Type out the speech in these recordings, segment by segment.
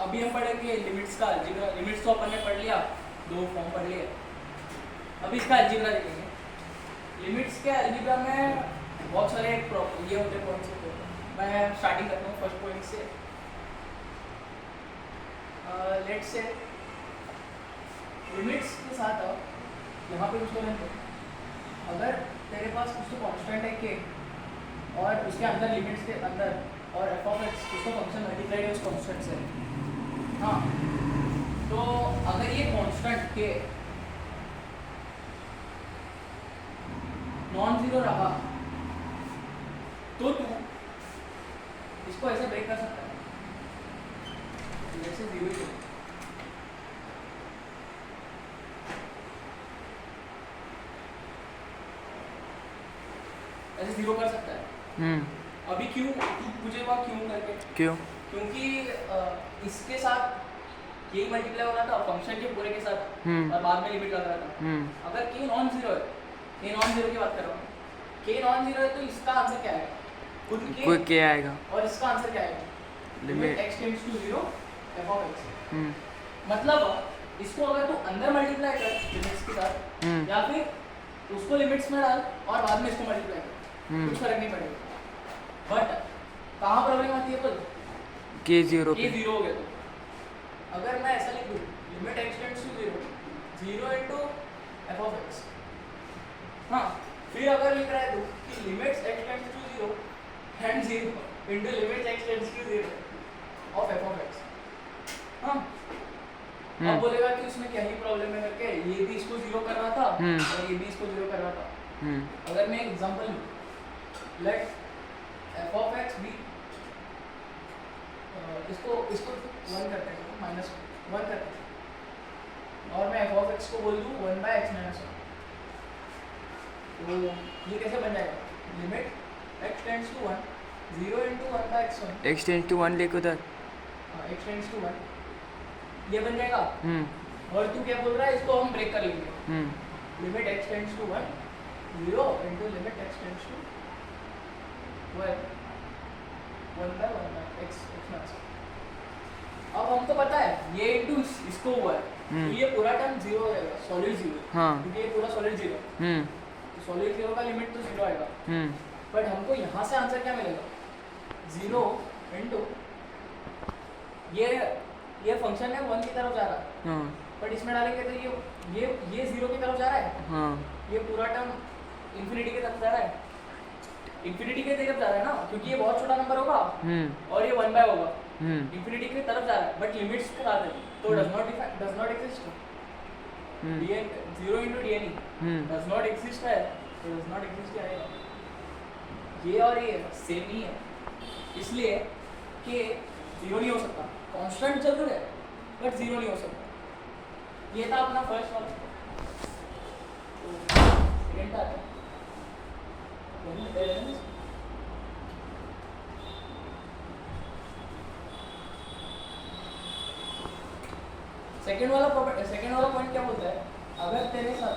अभी हम पढ़ेंगे लिमिट्स का अलजेब्रा। लिमिट्स तो अपन ने पढ़ लिया, दो फॉर्म पढ़ लिए। अभी इसका अलजेब्रा देखेंगे। लिमिट्स के अलजेब्रा में बहुत सारे ये होते पॉइंट्स होते हैं। मैं स्टार्टिंग करता हूँ फर्स्ट पॉइंट से। लेट्स से लिमिट्स के साथ यहाँ पे कुछ तो लेते हैं। अगर तेरे पास कुछ तो कांस्टेंट है के और उसके अंदर लिमिट्स के अंदर और एफ ऑफ एक्स उसको फंक्शन मल्टीप्लाई है उस कांस्टेंट से, हाँ, तो अगर ये कांस्टेंट के नॉन जीरो रहा तो तू इसको ऐसे ब्रेक कर सकता है, जैसे जीरो ही ऐसे जीरो कर सकता है। अभी क्यों मुझे वहाँ क्यों करके क्यों? क्योंकि इसके साथ यही मल्टीप्लाई हो रहा था फंक्शन के पूरे के साथ और बाद में लिमिट लग रहा था। अगर के नॉन जीरो है, के नॉन जीरो की बात कर रहा हूँ, के नॉन जीरो है तो इसका आंसर क्या आएगा? कोई के आएगा और इसका आंसर क्या आएगा? Limit x tends to 0 f of x। मतलब इसको अगर तू अंदर मल्टीप्लाई कर लिमिट्स के साथ या फिर उसको लिमिट्स में डाल और बाद में इसको मल्टीप्लाई कर, कुछ फर्क नहीं पड़ेगा। बट कहाँ प्रॉब्लम आती है? तो के जीरो के जीरो हो गया। तो अगर मैं ऐसा लिख दूँ limit x tends to 0 into f of x, हाँ, फिर अगर लिख रहा है तू कि limits x tends to 0 and 0 into limits x tends to 0 of f of x, हाँ, अब बोलेगा कि उसमें क्या ही प्रॉब्लम है करके, ये भी इसको 0 कर रहा था और ये भी इसको 0 कर रहा था। अगर मैं एक एग्जांपल लूँ, लेट f ऑफ x भी इसको 1 करते हैं, माइनस 1 करते हैं, और मैं f ऑफ x को बोल दूँ 1 बाय x माइनस 1, तो ये कैसे बन जाएगा? Limit x tends to 1 0 into 1 by x1, x tends to 1 लेके उधर, x टेंड्स टू 1, ये बन जाएगा। और तू क्या बोल रहा है? इसको हम ब्रेक कर लेंगे। Limit x tends to 1 0 into limit x tends to 1 by x minus 1। अब हमको पता है ये इनटू इसको हुआ है, तो ये पूरा टर्म 0 हो जाएगा, सॉलिड 0, क्योंकि ये पूरा सॉलिड 0, तो सॉलिड 0 का लिमिट तो 0 आएगा। बट हमको यहाँ से आंसर क्या मिलेगा? 0 इनटू ये फंक्शन है 1 की तरफ जा रहा है, बट इसमें डालेंगे तो ये 0 की तरफ जा रहा है, ये पूरा टर्म इंफिनिटी की तरफ जा रहा है, इंफिनिटी की तरफ जा रहा है ना, क्योंकि ये बहुत छोटा नंबर होगा और ये 1 बाय होगा, इंफिनिटी की तरफ जा रहा है, बट लिमिट्स के साथ है, तो does not exist. 0 into dne does not exist है, तो डज नॉट एग्जिस्ट आएगा। ये और ये सेम ही है, इसलिए कि 0 नहीं हो सकता। कांस्टेंट जरूर है बट 0 नहीं हो सकता। ये था अपना फर्स्ट वाला। सेकंड था सेकंड वाला पॉइंट क्या बोलता है? अगर तेरे साथ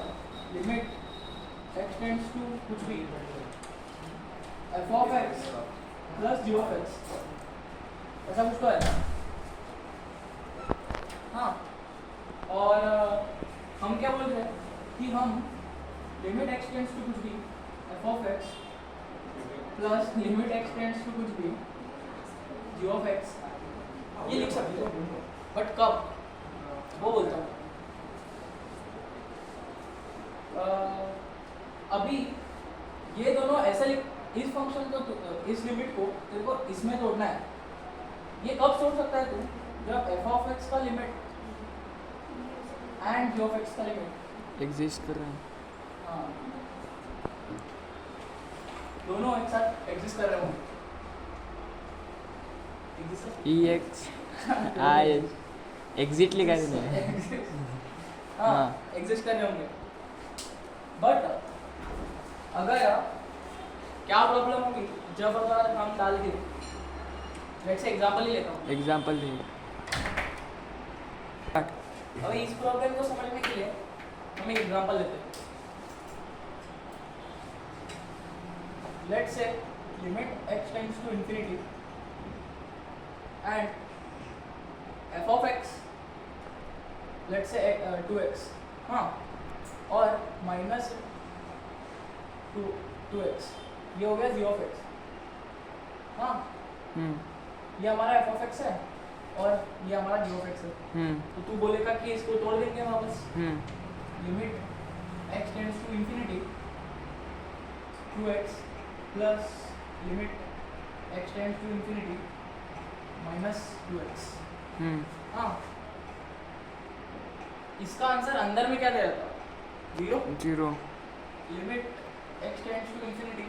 लिमिट x टेंड्स टू कुछ भी f of x plus g of x ऐसा कुछ तो है, हाँ, और हम क्या बोल रहे हैं कि हम लिमिट x टेंड्स टू कुछ भी f of x plus limit x tends to कुछ भी g ऑफ x ये लिख सकते हो, बट कब? वो बोलता हूँ अभी ये दोनों ऐसे इस फंक्शन को, इस लिमिट को तेरे को इसमें तोड़ना है। ये कब तोड़ सकता है तू? जब f ऑफ x का limit and g of x का लिमिट एग्जिस्ट कर रहे हैं, हाँ, दोनों एक साथ एग्जिस्ट कर रहे होंगे। ex i एग्जिट लिखा है, हाँ, एग्जिस्ट कर रहे होंगे। बट अगर क्या प्रॉब्लम होगी जब अगर हम डाल दें, लेट्स से एग्जांपल ही लेता हूँ, एग्जांपल दे। अब इस प्रॉब्लम को समझने के लिए हम एक एग्जांपल लेते हैं। Let's say limit x tends to infinity and f let's say 2x, हाँ, और माइनस 2x, ये हो गया g ऑफ x, हाँ, ये हमारा f ऑफ x है और ये हमारा g ऑफ x है। तो तू बोलेगा कि इसको तोड़ देंगे वापस, limit x tends to infinity 2x plus limit x tends to infinity minus 2x, हाँ, इसका आंसर अंदर में क्या दे रहा था? 0 limit x tends to infinity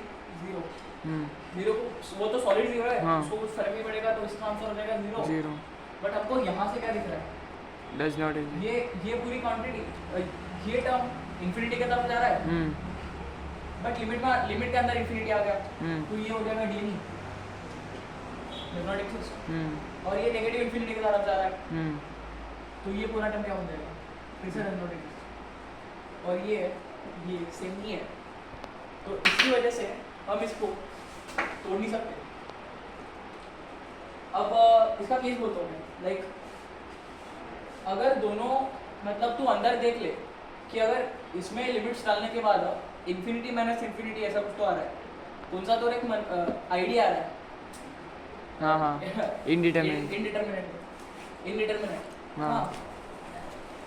0 को, वो तो सॉलिड 0 है, हाँ। उसको कुछ फर्क नहीं पड़ेगा, तो इसका आंसर हो जाएगा 0। बट हमको यहाँ से क्या दिख रहा है? Does not exist. ये पूरी क्वांटिटी, ये टर्म इंफिनिटी की तरफ जा रहा है, बट लिमिट के अंदर इंफिनिटी आ गया, तो ये हो जाएगा डी डज नॉट एग्जिस्ट। और ये नेगेटिव इंफिनिटी की तरफ जा रहा है, तो ये पूरा टर्म क्या हो जाएगा? फिर से डज नॉट एग्जिस्ट। और ये सेम नहीं है, तो इसकी वजह से हम इसको तोड़ नहीं सकते। अब इसका केस बोलता हूँ मैं, लाइक अगर दोनों, मतलब तू अंदर देख ले कि अगर इसमें लिमिट्स डालने के बाद इंफिनिटी माइनस इंफिनिटी ऐसा कुछ तो आ रहा है, कौन सा तो एक आइडिया आ रहा है, हाँ इनडिटरमिनेट, हाँ,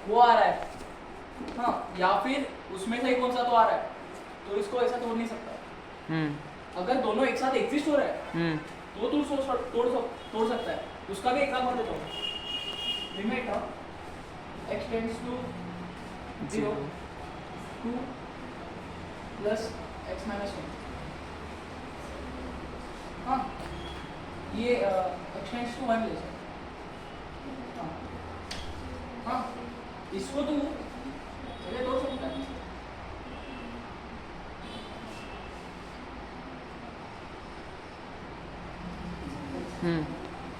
वो आ रहा है, हाँ, या फिर उसमें से कौन सा तो आ रहा है, तो इसको ऐसा तोड़ नहीं सकता। अगर दोनों एक साथ एग्जिस्ट हो रहे हैं तो तू तोड़ सकता है। उसका भी एक काम कर देता हूँ, limit x tends to 0 2 plus x minus 1, हाँ, ये x टेंड्स टू 1 ले सकते, हाँ, इसको तू पहले तोड़ सकता है।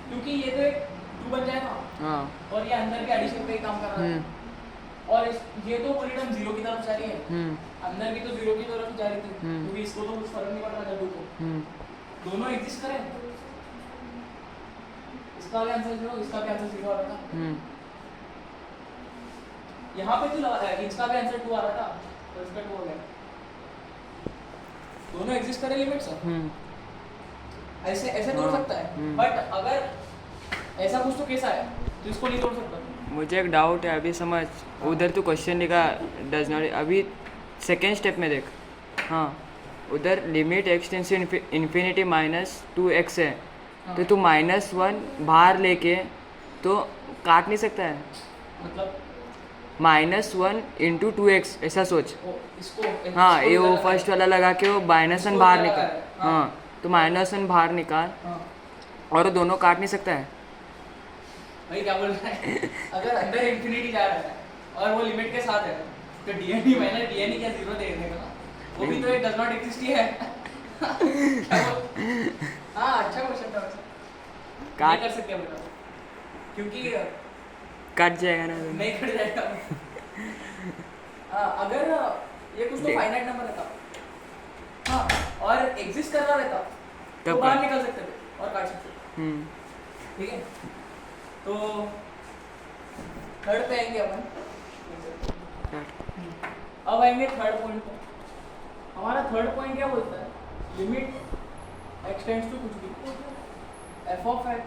क्योंकि ये तो एक 2 बन जाएगा, हाँ, और ये अंदर के एडिशन पे ही काम कर रहा है, और ये तो पूरी टर्म 0 की तरफ जा रही है, अंदर भी तो 0 की तरफ जा रही थी, क्योंकि इसको तो कुछ फर्क नहीं पड़ रहा जब को दोनों एग्जिस्ट करें, इसका भी आंसर 0, इसका भी आंसर 0 आ रहा था, यहाँ पे तो इसका भी आंसर 2 आ रहा था, तो इसका 2 हो गया। दोनों एग्जिस्ट करें लिमिट्स, ऐसे ऐसे तोड़ सकता है, बट अगर ऐसा कुछ तो कैसा है तो इसको नहीं तोड़ सकता। मुझे एक डाउट है, अभी समझ, उधर तो क्वेश्चन लिखा डज नॉट, अभी सेकेंड स्टेप में देख, हाँ, उधर limit x tends to infinity minus 2x है, तो तू -1 बाहर लेके तो काट नहीं सकता है, मतलब -1 इंटू 2x ऐसा सोच, इसको हाँ, ये वो फर्स्ट वाला लगा के वो -1 बाहर लगा निकाल, है, हाँ, तो -1 बाहर निकाल, हाँ, और दोनों काट नहीं सकता है। भाई क्या बोल रहा है? अगर अंदर इंफिनिटी जा रहा है और वो लिमिट के साथ है, तो डीएनई माइनस डीएनई क्या 0 दे देगा ना, वो भी तो एक डज नॉट एग्जिस्ट ही है। हाँ, अच्छा क्वेश्चन था वैसे, नहीं कर सकते बेटा, क्योंकि कट जाएगा ना, नहीं कट जाएगा। अगर ये कुछ तो फाइनाइट नंबर रहता, हाँ, और एग्जिस्ट कर रहा रहता, तो बाहर निकल सकते थे और काट सकते, ठीक है। तो थर्ड पे आएंगे अपन, अब आएंगे थर्ड पॉइंट पे। हमारा थर्ड पॉइंट क्या बोलता है? लिमिट x टेंड्स टू कुछ भी f of x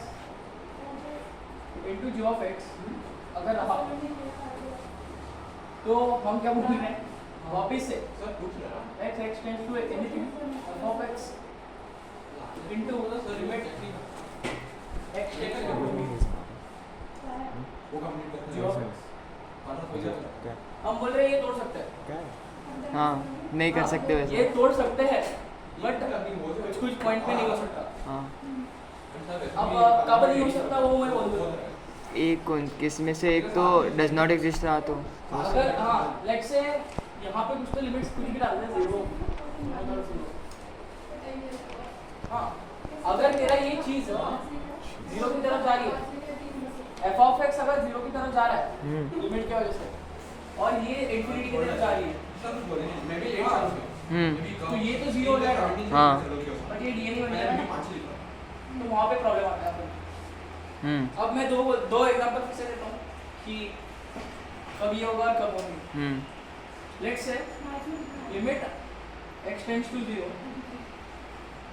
into g of x अगर रहा, तो हम क्या बोल रहे हैं वापिस से, x tends to anything f of x into limit x tends to g of x। हम बोल रहे हैं ये तोड़ सकते हैं, हाँ, नहीं कर सकते ये वैसे, तोड़ सकते हैं, बट कुछ पॉइंट पे नहीं हो सकता। हाँ, अब कब नहीं हो सकता वो मैं बोल दूँ। एक कौन किसमें से एक तो डज नॉट एग्जिस्ट रहा, तो अगर हाँ, लेट्स से यहाँ पे कुछ तो लिमिट्स कुछ भी डालते हैं 0, हाँ, अगर तेरा ये चीज 0 की तरफ जा रही है, f ऑफ x अगर 0 की तरफ जा रहा है लिमिट की वजह से, और ये इंफिनिटी की तरफ जा रही है, तो ये तो 0 हो जाएगा, हाँ, बट ये डीएनई बन जाएगा, तो वहाँ पे प्रॉब्लम आता है। अब मैं दो एग्जांपल फिर से देता हूँ कि कब ये होगा और कब होगी. Let's say limit x tends to 0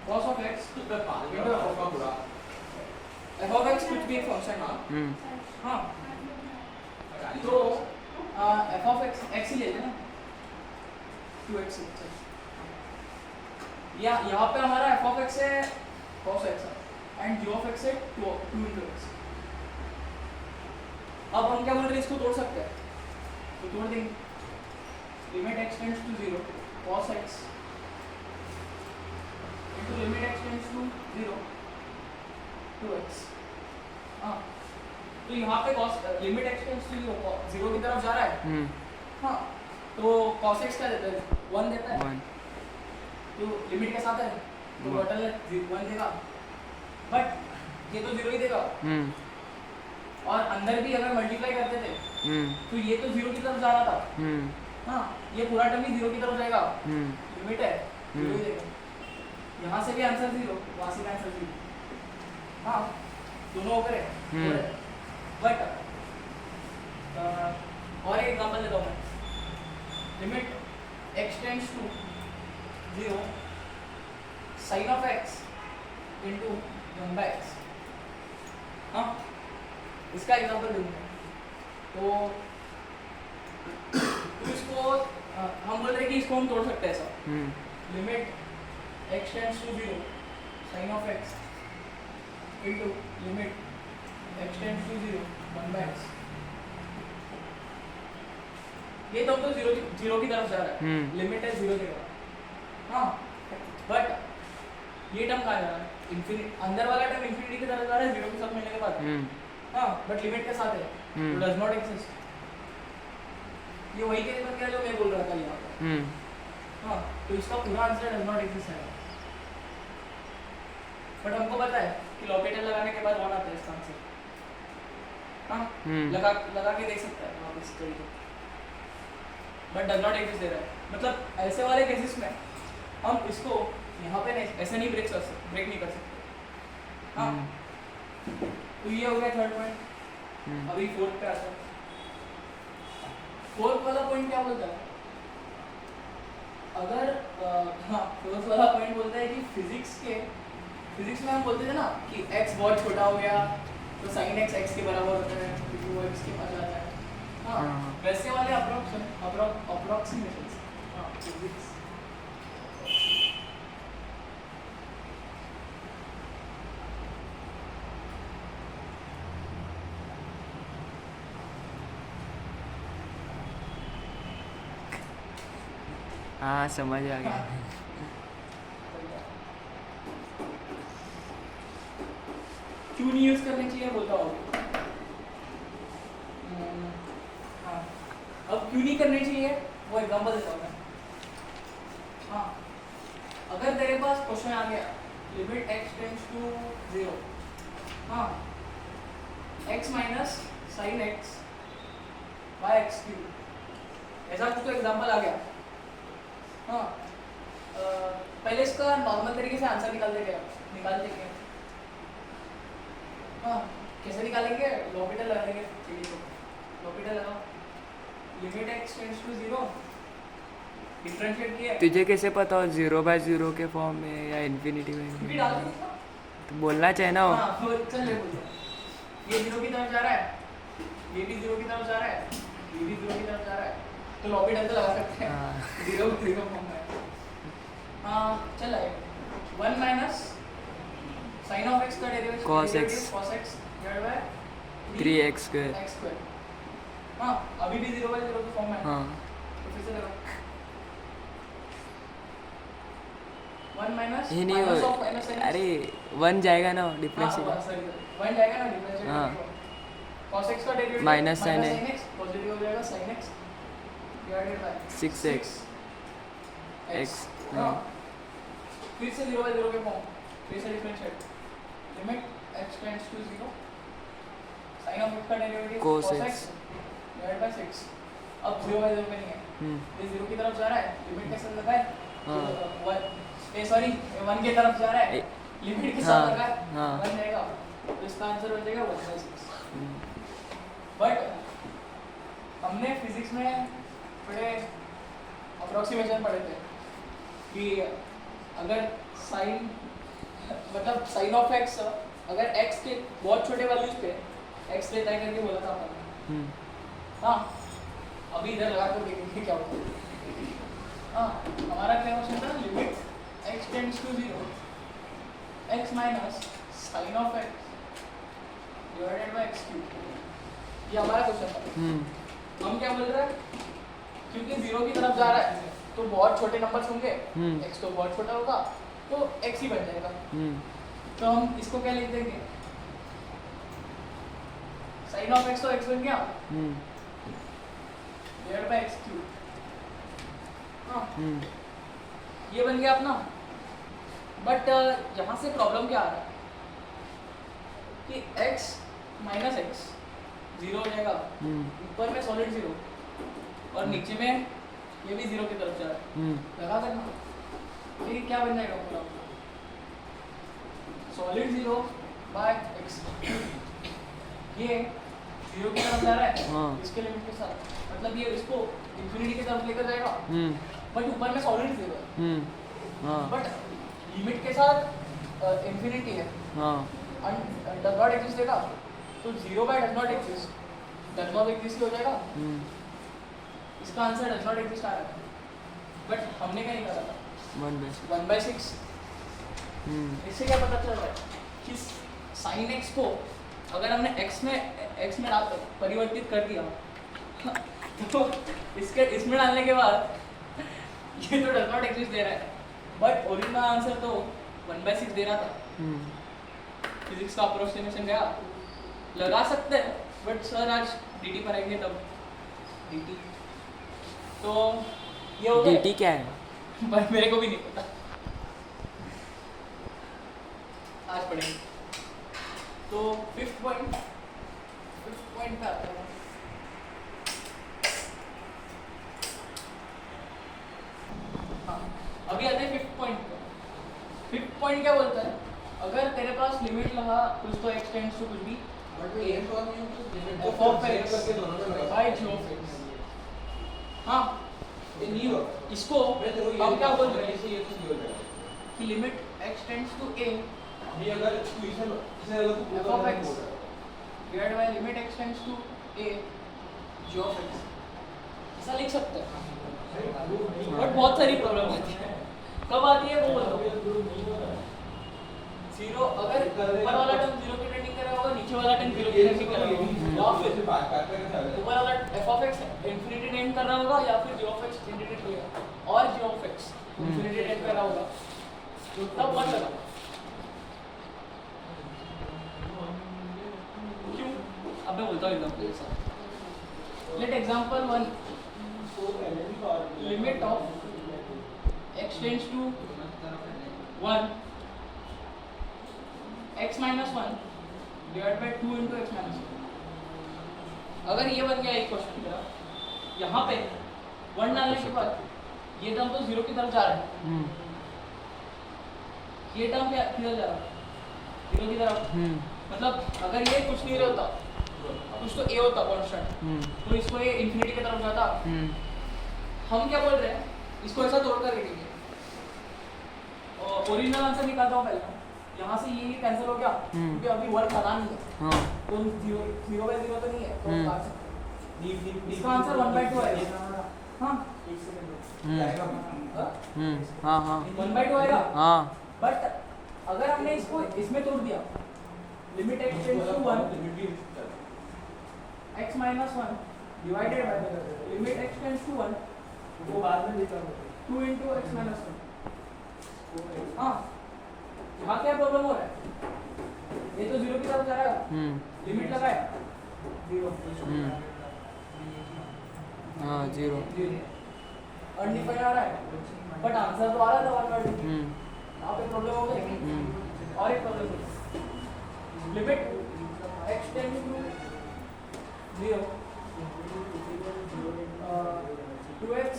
cos of x into f of x कुछ भी एक फंक्शन है. हाँ तो f of x ही ले लेना 2x या यहाँ पे हमारा f of x है cos x and g of x है 2 into x. अब हम क्या बोल रहे हैं, इसको तोड़ सकते हैं तो तोड़ देंगे. Limit x tends to 0 cos x into limit x tends to 0 2x. हाँ तो यहाँ पे cos limit x tends to 0 की तरफ जा रहा है. हाँ तो cos x क्या देता है, 1 देता है. तो लिमिट के साथ है तो टोटल 1 देगा, बट ये तो 0 ही देगा. और अंदर भी अगर मल्टीप्लाई करते थे तो ये तो 0 की तरफ जा रहा था. हाँ ये पूरा टर्म ही 0 की तरफ जाएगा. लिमिट है 0 ही देगा. यहाँ से भी आंसर 0, वहाँ से भी आंसर 0. हाँ दोनों ओके है. बट और एक एग्जांपल देता हूँ मैं. Limit x tends to 0 sin of x into 1/x. हाँ इसका एग्जांपल दूंगा. तो इसको हम बोल रहे हैं कि इसको हम तोड़ सकते हैं ऐसा. Limit x tends to 0 sin of x into limit x tends to 0 1/x. ये तो 0 की तरफ जा रहा है. लिमिट है 0 की तरफ. हाँ बट ये टर्म कहाँ जा रहा है, इंफिनिटी. अंदर वाला टर्म इंफिनिटी की तरफ जा रहा है 0 के साथ मिलने के बाद. हाँ बट लिमिट के साथ है तो डज नॉट एग्जिस्ट. ये वही केस बन गया जो मैं बोल रहा था यहाँ पे. हाँ तो इसका पूरा आंसर डज नॉट एग्जिस्ट है. बट हमको पता है कि लॉपिटल लगाने के बाद 1 आता है इसका आंसर. हाँ लगा के देख सकता है वापस तरीके. बट डज नॉट एग्जिस्ट दे रहा है. मतलब ऐसे वाले केसेस में हम इसको यहाँ पे नहीं, ऐसे नहीं ब्रेक नहीं कर सकते. हाँ तो ये हो गया थर्ड पॉइंट. अभी फोर्थ पे आता है. फोर्थ वाला पॉइंट क्या बोलता है, अगर हाँ फोर्थ वाला पॉइंट बोलता है कि फिजिक्स में हम बोलते थे ना कि x बहुत छोटा हो गया तो sin x x के बराबर होता है क्योंकि वो x के पास जाता है. हाँ वैसे वाले अप्रोक्सीमेशंस. हाँ फिजिक्स हाँ समझ आ गया. क्यों नहीं यूज करनी चाहिए बोलता हूँ. हाँ अब क्यों नहीं करनी चाहिए वो एग्जांपल देता हूँ मैं. हाँ अगर तेरे पास क्वेश्चन आ गया लिमिट x टेंड्स टू 0 हाँ x minus sine x by x cube, ऐसा कुछ तो एग्जांपल आ गया. हाँ पहले इसका नॉर्मल तरीके से आंसर निकाल देंगे. हाँ कैसे निकालेंगे, लॉपिटल लगा देंगे. लॉपिटल लगाओ. Limit x tends to 0 differentiate किया. तुझे कैसे पता हो 0/0 के फॉर्म में या इन्फिनिटी में? क्योंकि डाल दो तो बोलना चाहिए ना. हाँ चल ले बोल. ये 0 की तरफ जा रहा है, ये भी 0 की तरफ जा रहा है, ये भी 0 की तरफ जा रहा है तो लॉपिटल तो लगा सकते हैं. 0 फॉर्म में. हाँ चल आएगा 1 माइनस sin of x का derivative cos x divided bye 3x square. x square. हाँ अभी भी 0/0 के फॉर्म में है. हाँ तो फिर से लगाओ 1 माइनस ये नहीं हो. अरे 1 जाएगा ना डिफरेंशिएट. 1 जाएगा ना डिफरेंशिएट. हाँ cos x का derivative minus sin x positive हो जाएगा sin x divided bye 6x x. हाँ फिर से 0/0 के फॉर्म. फिर से differentiate. Limit x tends to 0 sin of x का derivative cos cos x x divided by 6. अब 0/0 पे नहीं है, ये 0 की तरफ जा रहा है. लिमिट के साथ लगा है. सॉरी 1 की तरफ जा रहा है. लिमिट के साथ लगा है 1 जाएगा तो इसका आंसर हो जाएगा 1/6. बट हमने में पढ़े अप्रोक्सीमेशन पढ़े थे कि अगर साइन मतलब साइन ऑफ एक्स अगर एक्स के बहुत छोटे वैल्यूज पे एक्स लेता है करके बोला था अपन। हाँ अभी इधर लगा कर देखेंगे क्या होता है। हाँ हमारा क्या क्वेश्चन था, limit x tends to 0 x minus sine of x divided by x cube, ये हमारा क्वेश्चन था। हम क्या बोल रहे हैं, क्योंकि 0 की तरफ जा रहा है तो बहुत छोटे नंबर्स होंगे, x तो बहुत छोटा होगा तो x ही बन जाएगा। तो हम इसको क्या लिख देंगे, साइन ऑफ x तो x बन गया डिवाइडेड बाय x क्यूब। हाँ ये बन गया अपना। बट यहाँ से प्रॉब्लम क्या आ रहा है कि x माइनस एक्स 0 हो जाएगा, ऊपर में सॉलिड 0 और नीचे में ये भी 0 की तरफ जा रहा है, लगा करना। फिर क्या बन जाएगा पूरा, सॉलिड 0 बाय एक्स, ये 0 की तरफ जा रहा है इसके लिमिट के साथ, मतलब ये इसको इंफिनिटी की तरफ लेकर जाएगा, बट ऊपर में सॉलिड 0 है, बट लिमिट के साथ इंफिनिटी है एंड डज नॉट एग्जिस्ट देगा, तो 0 बाय डज नॉट एग्जिस्ट हो जाएगा। इसका आंसर डज नॉट एग्जिस्ट आ रहा है, बट हमने क्या निकाला था 1/6। इससे क्या पता चल रहा है कि साइन एक्स को अगर हमने एक्स में परिवर्तित कर दिया तो इसमें डालने के बाद ये तो डज नॉट एग्जिस्ट दे रहा है, बट ओरिजिनल आंसर तो 1/6 दे रहा था। फिजिक्स का अप्रोक्सीमेशन गया, लगा सकते हैं, बट सर आज डीटी पर आएंगे तब डीटी, तो ये हो गया। डीटी क्या है? पर मेरे को भी नहीं पता, आज पढ़ेंगे। तो फिफ्थ पॉइंट पे आता है। हाँ अभी आते हैं फिफ्थ पॉइंट पे। फिफ्थ पॉइंट क्या बोलता है, अगर तेरे पास लिमिट लगा कुछ तो x टेंड्स टू कुछ भी f of x by g of x। हाँ इसको हम क्या बोल रहे हैं कि limit x tends to a f of x divided by limit x tends to a g of x, ऐसा लिख सकते हैं। बट बहुत सारी प्रॉब्लम आती है, कब आती है वो बोलो। 0 अगर ऊपर वाला टर्म 0 की ट्रेंडिंग कर रहा होगा, नीचे वाला टर्म 0 की ट्रेंडिंग कर रहा होगा, या फिर ऊपर वाला f of x infinity tend कर रहा होगा या फिर g ऑफ x इंफिनिटी करेगा और g of x infinity tend कर रहा होगा, तो तब मत लगा। क्यों? अब मैं बोलता हूँ एग्जांपल के साथ। Let example 1, limit of x tends to 1 x minus 1 divide by 2 into x minus 1। अगर ये बन गया एक क्वेश्चन मेरा, यहाँ पे 1 डालने के बाद ये टर्म तो 0 की तरफ जा रहा है, ये टर्म क्या किधर जा रहा है 0 की तरफ, मतलब अगर ये कुछ नहीं होता, कुछ तो a होता कांस्टेंट, तो इसको ये इंफिनिटी की तरफ जाता। हम क्या बोल रहे हैं, इसको ऐसा तोड़ कर लिखेंगे और ओरिजिनल आंसर निकालता हूँ पहले। यहाँ से ये कैंसिल हो गया क्योंकि अभी वर्क आना नहीं है, तो 0 बाय 0 तो नहीं है, तो काट सकते हैं। इसका आंसर 1/2 आएगा। हाँ 1/2 आएगा। बट अगर हमने इसको इसमें तोड़ दिया, limit x tends to 1 x minus 1 divided by limit x tends to 1 वो बाद में लिखा 2 इंटू एक्स माइनस 1। हाँ यहाँ क्या प्रॉब्लम हो रहा है, ये तो 0 की तरफ जा रहा है, लिमिट लगा है 0, हाँ 0 अनडिफाइंड आ रहा है, बट आंसर तो आ रहा था 1/2। यहाँ पे प्रॉब्लम हो गई। और एक problem, limit x tends to 0 2x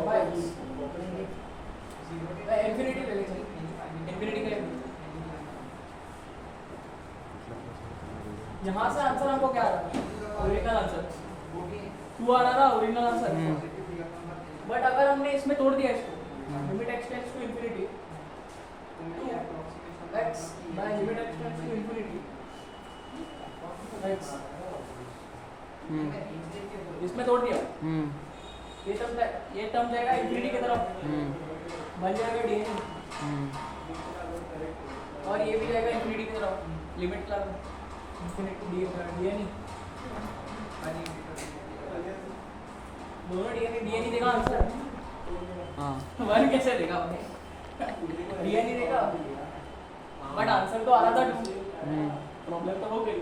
by x infinity ले लेंगे, इंफिनिटी करेंगे। यहाँ से आंसर हमको क्या आ रहा है, ओरिजिनल आंसर टू आ रहा था ओरिजिनल आंसर। बट अगर हमने इसमें तोड़ दिया इसको, limit x tends to infinity x by limit x tends to infinity x, इसमें तोड़ दिया, ये टर्म जाएगा इंफिनिटी की तरफ, बन जाएगा dn, और ये भी जाएगा इंफिनिटी की तरफ, लिमिट का इंफिनिटी dn, दोनों dn देगा आंसर। हाँ वन कैसे देगा dn ही देगा, बट आंसर तो आ रहा था 2, प्रॉब्लम तो हो गई।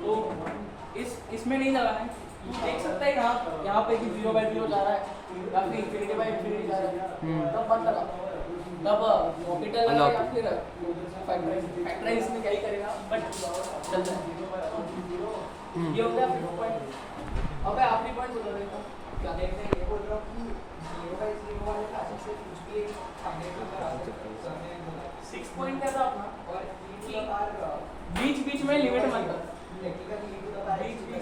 तो इसमें नहीं लगाना है, देख सकता है यहाँ पे कि 0/0 जा रहा है या फिर इंफिनिटी जा रहा है, तब मत लगा, तब ऑर्बिटल लगा या फिर फैक्टराइज में क्या ही करेगा, बट चलता है। ये हो गया 5 पॉइंट। अब आखिरी पॉइंट बोल रहे थे क्या, देखते हैं, ये बोल रहा हूँ 0/0 वाले क्लासेस से कुछ भी अपडेट करा सकते हैं। 6 पॉइंट क्या था अपना, और बीच में लिमिट मत कर, बीच में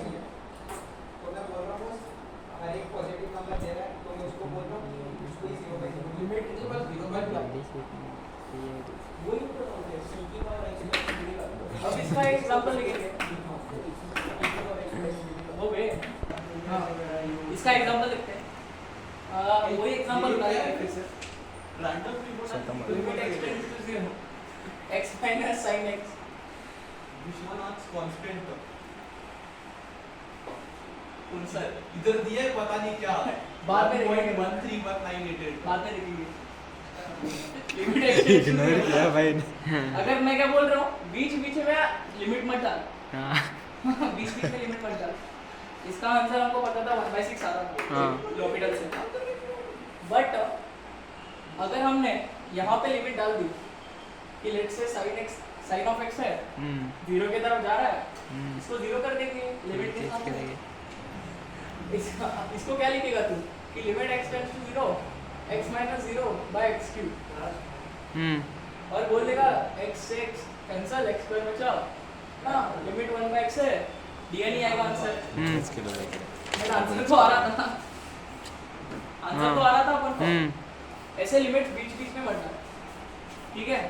तो मैं बोल रहा हूँ हर एक पॉजिटिव नंबर दे रहा है तो मैं उसको बोल रहा हूँ उसको ही 0/0 लिमिट के बस 0 मत कर, वही तो बोलते हैं c की पावर x। अब इसका एक एग्जांपल लेंगे, हो गए, हां इसका एग्जांपल देखते हैं, वही एग्जांपल उठाएंगे फिर से random limit x tends to 0 x minus sin x Vishwanath constant sir इधर दिया है, पता नहीं क्या है, बाद में देखेंगे, 1.131988 बाद में देखेंगे। लिमिट एक्सटेंड्स इग्नोर किया भाई ने। अगर मैं क्या बोल रहा हूँ, बीच में लिमिट मत डाल, हाँ बीच में लिमिट मत डाल। इसका आंसर हमको पता था 1/6 आ रहा था l'Hopital से, बट अगर हमने यहाँ पे लिमिट डाल दी कि let's say sin of x है, 0 की तरफ जा रहा है, इसको 0 कर देंगे लिमिट के साथ। इसको क्या लिखेगा तू कि limit x tends to 0 x minus 0 by x cube, और बोल देगा x से x कैंसिल, x स्क्वायर बचा ना, लिमिट 1/x है, dn ही आएगा आंसर। मेरा आंसर तो आ रहा था, आंसर तो आ रहा था अपन को। ऐसे लिमिट बीच में मत डाल, ठीक है।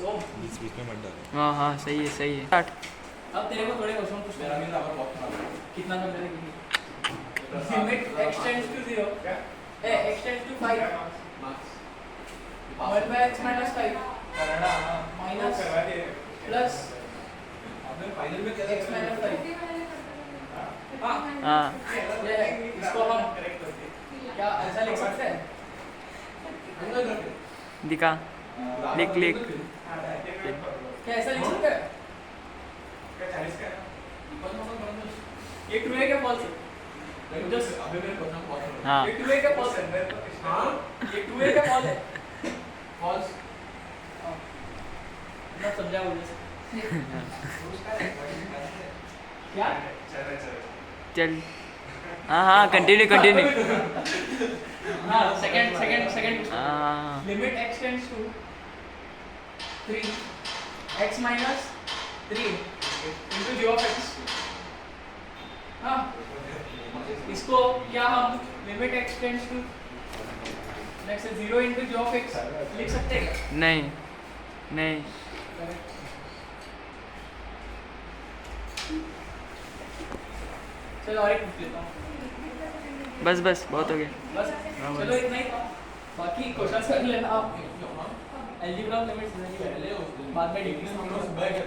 सो बीच में मत डालो। हाँ हाँ सही है सही है। अब तेरे को थोड़े क्वेश्चन पूछ मेरा लेना, मेरा नंबर बहुत खराब है। कितना नंबर है, limit x tends to 0 x tends to 5 1/x minus 5 minus plus आपने फाइनल में क्या x minus 5। हाँ हाँ ये इसको हम क्या ऐसा लिख सकते हैं, दिखा, लिख लिख। क्या ऐसा लिख सकते हैं, ये ट्रू है क्या फॉल्स है, जस्ट अबे मेरे क्वेश्चन बहुत हाँ ये ट्रू है क्या फॉल्स है, हां ये ट्रू है क्या फॉल्स है, फॉल्स मैं समझा मुझे क्या। चल हाँ हाँ कंटिन्यू हाँ सेकंड हाँ limit x tends to 3 x minus 3 into g of x। हाँ इसको क्या हम limit x tends to next 0 into g of x लिख सकते हैं क्या? नहीं चलो और एक पूछ लेता हूँ, बस बहुत हो गया। बस हाँ, चलो इतना ही था, बाकी क्वेश्चंस कर लेना आप, अलजेब्रा लिमिट्स बाद में डिग्री बैग है